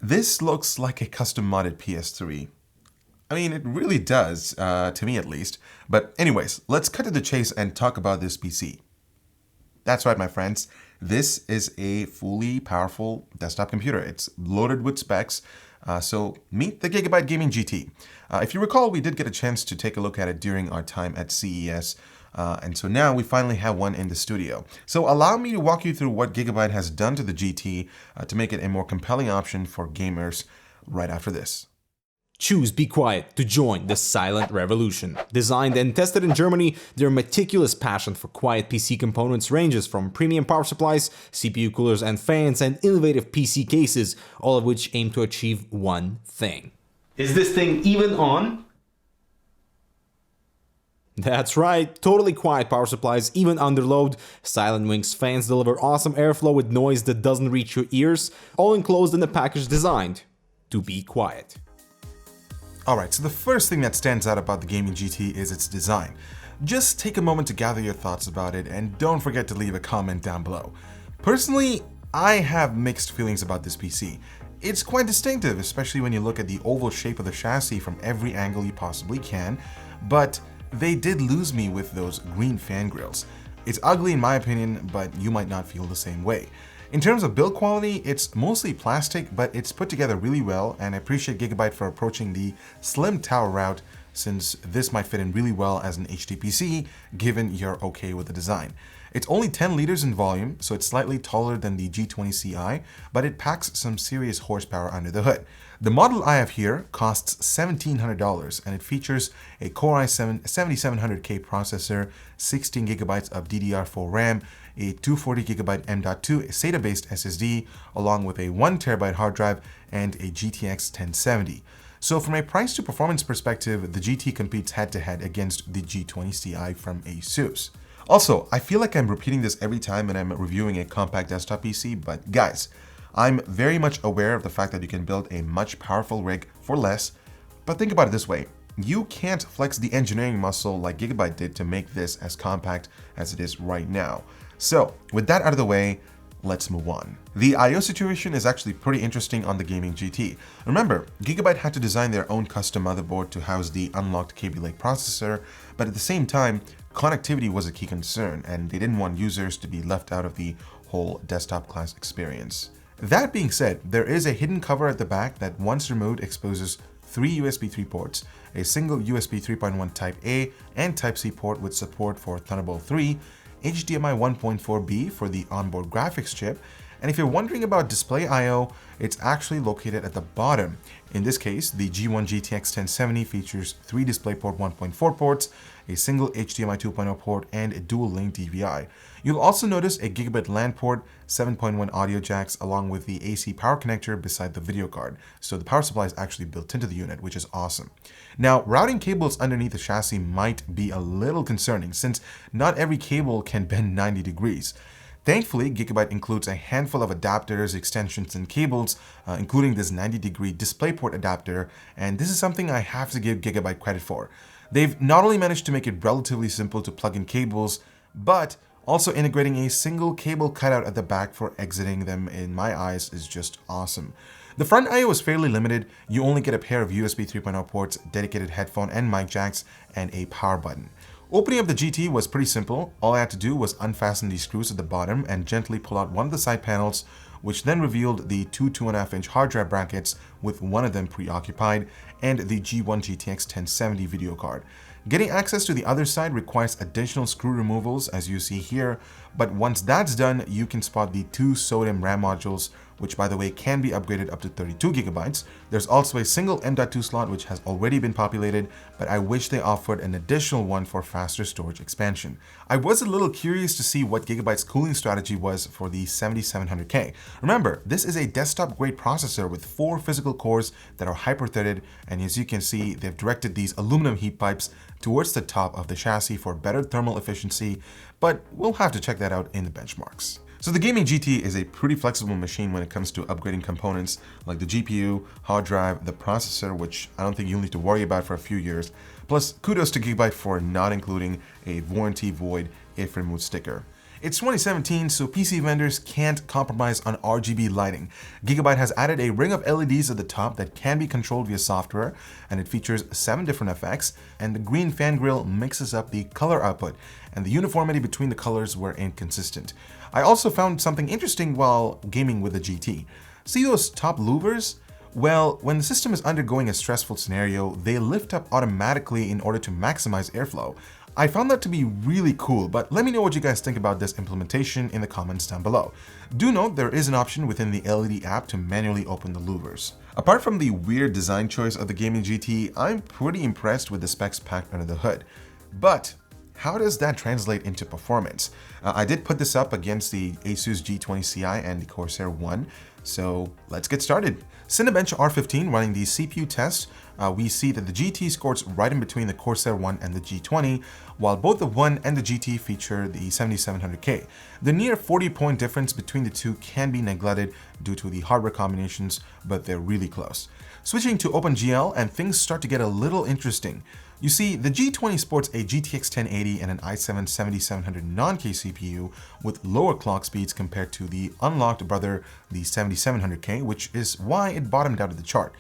This looks like a custom modded PS3. I mean, it really does, to me at least. But anyways, let's cut to the chase and talk about this PC. That's right, my friends. This is a fully powerful desktop computer. It's loaded with specs. So meet the Gigabyte Gaming GT. If you recall, we did get a chance to take a look at it during our time at CES. And so now we finally have one in the studio. So allow me to walk you through what Gigabyte has done to the GT to make it a more compelling option for gamers right after this. Choose Be Quiet to join the silent revolution. Designed and tested in Germany, their meticulous passion for quiet PC components ranges from premium power supplies, CPU coolers and fans, and innovative PC cases, all of which aim to achieve one thing. Is this thing even on? That's right, totally quiet power supplies, even under load. Silent Wings fans deliver awesome airflow with noise that doesn't reach your ears, all enclosed in a package designed to be quiet. Alright, so the first thing that stands out about the Gaming GT is its design. Just take a moment to gather your thoughts about it and don't forget to leave a comment down below. Personally, I have mixed feelings about this PC. It's quite distinctive, especially when you look at the oval shape of the chassis from every angle you possibly can, but they did lose me with those green fan grills. It's ugly in my opinion, but you might not feel the same way. In terms of build quality, it's mostly plastic, but it's put together really well, and I appreciate Gigabyte for approaching the slim tower route, since this might fit in really well as an HD PC, given you're okay with the design. It's only 10 liters in volume, so it's slightly taller than the G20 Ci, but it packs some serious horsepower under the hood. The model I have here costs $1,700, and it features a Core i7 7700K processor, 16 gigabytes of DDR4 RAM, a 240GB M.2 SATA-based SSD, along with a 1TB hard drive and a GTX 1070. So from a price to performance perspective, the GT competes head-to-head against the G20 Ci from ASUS. Also, I feel like I'm repeating this every time when I'm reviewing a compact desktop PC, but guys, I'm very much aware of the fact that you can build a much powerful rig for less, but think about it this way. You can't flex the engineering muscle like Gigabyte did to make this as compact as it is right now. So with that out of the way, let's move on. The I/O situation is actually pretty interesting on the Gaming GT. Remember, Gigabyte had to design their own custom motherboard to house the unlocked Kaby Lake processor, but at the same time, connectivity was a key concern, and they didn't want users to be left out of the whole desktop class experience. That being said, there is a hidden cover at the back that once removed exposes 3 USB 3 ports, a single USB 3.1 Type A and Type C port with support for Thunderbolt 3, HDMI 1.4B for the onboard graphics chip, and if you're wondering about display I/O, it's actually located at the bottom. In this case, the G1 GTX 1070 features 3 DisplayPort 1.4 ports, a single HDMI 2.0 port, and a dual-link DVI. You'll also notice a Gigabit LAN port, 7.1 audio jacks, along with the AC power connector beside the video card. So the power supply is actually built into the unit, which is awesome. Now, routing cables underneath the chassis might be a little concerning, since not every cable can bend 90 degrees. Thankfully, Gigabyte includes a handful of adapters, extensions, and cables, including this 90-degree DisplayPort adapter, and this is something I have to give Gigabyte credit for. They've not only managed to make it relatively simple to plug in cables, but also integrating a single cable cutout at the back for exiting them, in my eyes, is just awesome. The front I/O is fairly limited. You only get a pair of USB 3.0 ports, dedicated headphone and mic jacks, and a power button. Opening up the GT was pretty simple. All I had to do was unfasten these screws at the bottom and gently pull out one of the side panels, which then revealed the two 2.5-inch hard drive brackets, with one of them preoccupied, and the G1 GTX 1070 video card. Getting access to the other side requires additional screw removals, as you see here, but once that's done, you can spot the two SODIMM RAM modules, which by the way can be upgraded up to 32 gigabytes. There's also a single M.2 slot which has already been populated, but I wish they offered an additional one for faster storage expansion. I was a little curious to see what Gigabyte's cooling strategy was for the 7700K. Remember, this is a desktop-grade processor with 4 physical cores that are hyper-threaded, and as you can see, they've directed these aluminum heat pipes towards the top of the chassis for better thermal efficiency, but we'll have to check that out in the benchmarks. So the Gaming GT is a pretty flexible machine when it comes to upgrading components like the GPU, hard drive, the processor, which I don't think you'll need to worry about for a few years. Plus, kudos to Gigabyte for not including a warranty void if removed sticker. It's 2017, so PC vendors can't compromise on RGB lighting. Gigabyte has added a ring of LEDs at the top that can be controlled via software, and it features 7 different effects, and the green fan grille mixes up the color output, and the uniformity between the colors were inconsistent. I also found something interesting while gaming with the GT. See those top louvers? Well, when the system is undergoing a stressful scenario, they lift up automatically in order to maximize airflow. I found that to be really cool, but let me know what you guys think about this implementation in the comments down below. Do note there is an option within the LED app to manually open the louvers. Apart from the weird design choice of the gaming GT, I'm pretty impressed with the specs packed under the hood. But how does that translate into performance? I did put this up against the Asus G20 Ci and the Corsair One, so let's get started. CINEBENCH R15 running the CPU test, we see that the GT scores right in between the Corsair One and the G20, while both the One and the GT feature the 7700K. The near 40-point difference between the two can be neglected due to the hardware combinations, but they're really close. Switching to OpenGL, and things start to get a little interesting. You see, the G20 sports a GTX 1080 and an i7 7700 non-K CPU with lower clock speeds compared to the unlocked brother, the 7700K, which is why it bottomed out of the chart.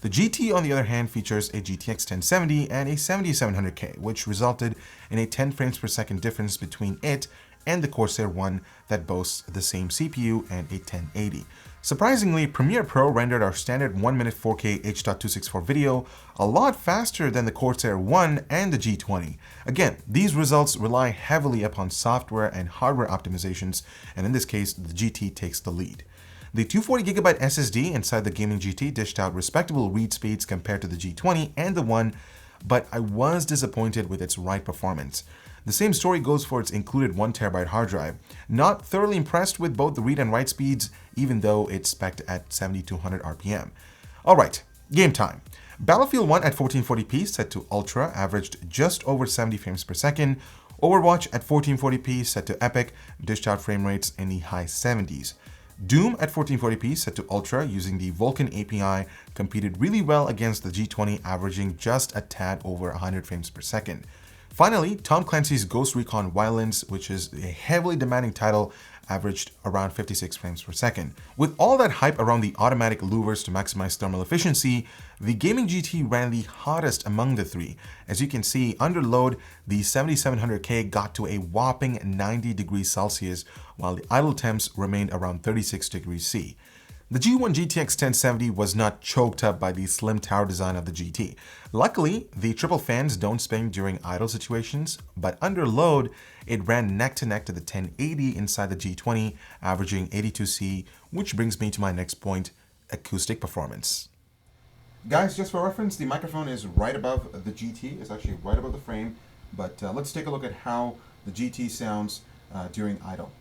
The GT, on the other hand, features a GTX 1070 and a 7700K, which resulted in a 10 frames per second difference between it and the Corsair One that boasts the same CPU and a 1080. Surprisingly, Premiere Pro rendered our standard 1-minute 4K H.264 video a lot faster than the Corsair One and the G20. Again, these results rely heavily upon software and hardware optimizations, and in this case, the GT takes the lead. The 240GB SSD inside the gaming GT dished out respectable read speeds compared to the G20 and the One, but I was disappointed with its write performance. The same story goes for its included 1TB hard drive. Not thoroughly impressed with both the read and write speeds, even though it's spec'd at 7200 RPM. Alright, game time. Battlefield 1 at 1440p set to Ultra averaged just over 70 frames per second. Overwatch at 1440p set to Epic dished out frame rates in the high 70s. Doom at 1440p set to Ultra using the Vulkan API competed really well against the G20, averaging just a tad over 100 frames per second. Finally, Tom Clancy's Ghost Recon Wildlands, which is a heavily demanding title, averaged around 56 frames per second. With all that hype around the automatic louvers to maximize thermal efficiency, the gaming GT ran the hottest among the three. As you can see, under load, the 7700K got to a whopping 90 degrees Celsius, while the idle temps remained around 36 degrees C. The G1 GTX 1070 was not choked up by the slim tower design of the GT. Luckily, the triple fans don't spin during idle situations, but under load, it ran neck to neck to the 1080 inside the G20, averaging 82C, which brings me to my next point, acoustic performance. Guys, just for reference, the microphone is right above the GT. It's actually right above the frame, but let's take a look at how the GT sounds during idle.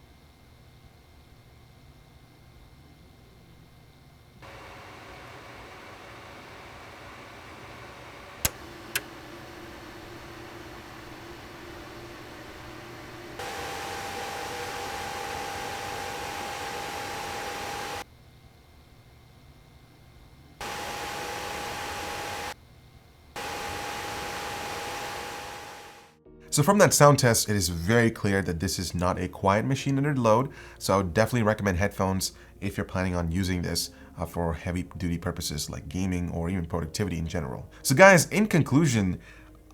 So from that sound test, it is very clear that this is not a quiet machine under load, so I would definitely recommend headphones if you're planning on using this for heavy-duty purposes like gaming or even productivity in general. So guys, in conclusion,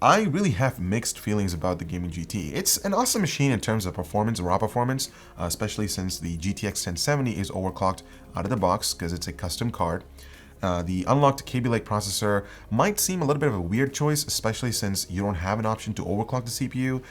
I really have mixed feelings about the gaming GT. It's an awesome machine in terms of performance, raw performance, especially since the GTX 1070 is overclocked out of the box because it's a custom card. The unlocked Kaby Lake processor might seem a little bit of a weird choice, especially since you don't have an option to overclock the CPU,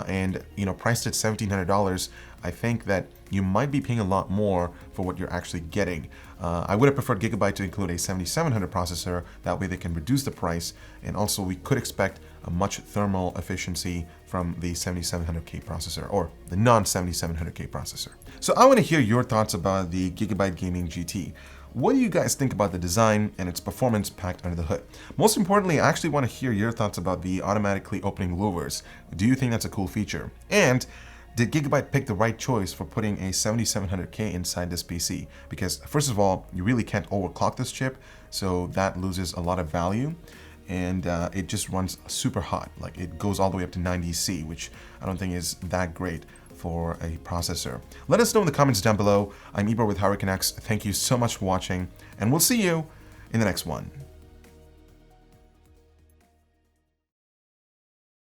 and priced at $1,700, I think that you might be paying a lot more for what you're actually getting. I would have preferred Gigabyte to include a 7700 processor, that way they can reduce the price, and also we could expect a much thermal efficiency from the 7700K processor, or the non-7700K processor. So I want to hear your thoughts about the Gigabyte Gaming GT. What do you guys think about the design and its performance packed under the hood? Most importantly, I actually want to hear your thoughts about the automatically opening louvers. Do you think that's a cool feature? And did Gigabyte pick the right choice for putting a 7700K inside this PC? Because first of all, you really can't overclock this chip, so that loses a lot of value. And it just runs super hot. Like, it goes all the way up to 90C, which I don't think is that great for a processor. Let us know in the comments down below. I'm Ibor with Canucks. Thank you so much for watching, and we'll see you in the next one.